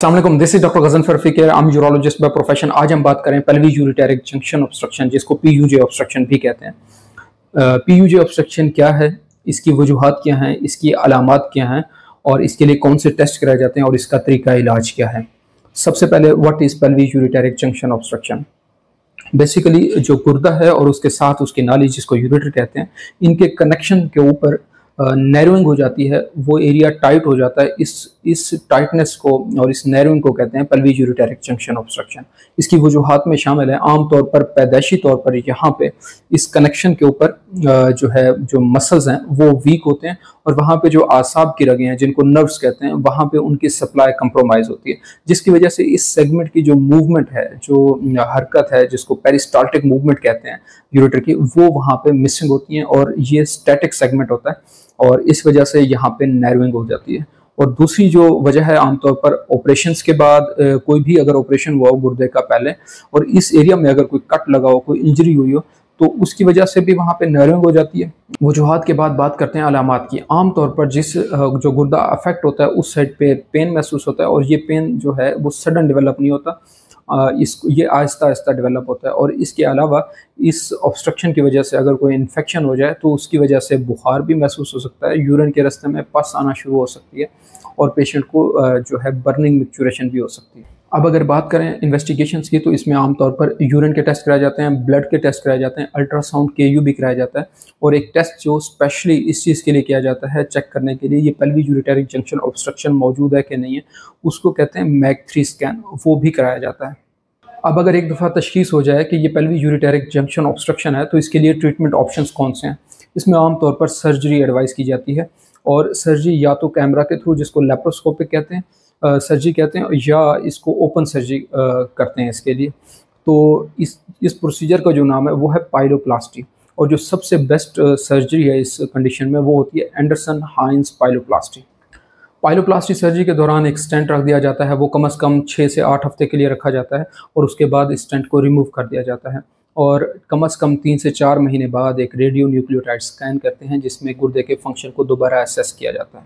अस्सलामुअलैकुम, this is doctor Gajan Farfikar. I am urologist by profession. आज हम बात करें पेल्विक यूरिटेरिक जंक्शन ऑब्स्ट्रक्शन, जिसको पीयूजे ऑब्स्ट्रक्शन भी कहते हैं। पीयूजे ऑब्स्ट्रक्शन क्या है, इसकी वजूहात क्या हैं, इसकी अलामात क्या हैं और इसके लिए कौन से टेस्ट कराए जाते हैं और इसका तरीका इलाज क्या है। सबसे पहले what is pelvic ureteric junction obstruction. Basically जो गुर्दा है और उसके साथ उसकी नाली, जिसको यूरेटर कहते हैं, इनके कनेक्शन के ऊपर नैरोइंग हो जाती है, वो एरिया टाइट हो जाता है। इस टाइटनेस को और इस नैरोइंग को कहते हैं पेल्विक यूरिटेरिक जंक्शन ऑब्स्ट्रक्शन। इसकी वजूहात में शामिल है आमतौर पर पैदाइशी तौर पर यहाँ पे इस कनेक्शन के ऊपर जो मसल्स हैं वो वीक होते हैं और वहाँ पे जो आसाब की रगें हैं, जिनको नर्व्स कहते हैं, वहाँ पे उनकी सप्लाई कंप्रोमाइज़ होती है, जिसकी वजह से इस सेगमेंट की जो मूवमेंट है, जो हरकत है, जिसको पेरिस्टाल्टिक मूवमेंट कहते हैं यूरेटर की, वो वहाँ पे मिसिंग होती है और ये स्टैटिक सेगमेंट होता है और इस वजह से यहाँ पे नैरोइंग हो जाती है। और दूसरी जो वजह है, आमतौर पर ऑपरेशंस के बाद कोई भी अगर ऑपरेशन हुआ हो गुर्दे का पहले और इस एरिया में अगर कोई कट लगा हो, कोई इंजरी हुई हो, तो उसकी वजह से भी वहाँ पे नैरोइंग हो जाती है। वजूहात के बाद बात करते हैं अलामात की। आमतौर पर जो गुर्दा अफेक्ट होता है उस साइड पे पेन महसूस होता है और ये पेन जो है वो सडन डेवलप नहीं होता, ये आहिस्ता आहिस्ता डेवलप होता है। और इसके अलावा इस ऑब्स्ट्रक्शन की वजह से अगर कोई इन्फेक्शन हो जाए तो उसकी वजह से बुखार भी महसूस हो सकता है, यूरिन के रास्ते में पस आना शुरू हो सकती है और पेशेंट को जो है बर्निंग मिक्चुरेशन भी हो सकती है। अब अगर बात करें इन्वेस्टिगेशंस की, तो इसमें आमतौर पर यूरिन के टेस्ट कराए जाते हैं, ब्लड के टेस्ट कराए जाते हैं, अल्ट्रासाउंड केयू भी कराया जाता है और एक टेस्ट जो स्पेशली इस चीज़ के लिए किया जाता है, चेक करने के लिए ये पेल्विक यूरिटेरिक जंक्शन ऑब्स्ट्रक्शन मौजूद है कि नहीं है, उसको कहते हैं मैक3 स्कैन, वो भी कराया जाता है। अब अगर एक दफ़ा तशखीस हो जाए कि ये पेल्विक यूरिटेरिक जंक्शन ऑब्स्ट्रक्शन है, तो इसके लिए ट्रीटमेंट ऑप्शंस कौन से हैं। इसमें आमतौर पर सर्जरी एडवाइस की जाती है और सर्जरी या तो कैमरा के थ्रू, जिसको लेप्रोस्कोपिक कहते हैं, सर्जरी कहते हैं, या इसको ओपन सर्जरी करते हैं इसके लिए। तो इस प्रोसीजर का जो नाम है वो है पाइलोप्लास्टी और जो सबसे बेस्ट सर्जरी है इस कंडीशन में वो होती है एंडरसन हाइंस पाइलोप्लास्टी। पाइलोप्लास्टी सर्जरी के दौरान एक स्टेंट रख दिया जाता है, वो कम से कम 6 से 8 हफ्ते के लिए रखा जाता है और उसके बाद स्टेंट को रिमूव कर दिया जाता है और कम से कम 3 से 4 महीने बाद एक रेडियो न्यूक्लियोटाइड स्कैन करते हैं, जिसमें गुर्दे के फंक्शन को दोबारा असेस किया जाता है।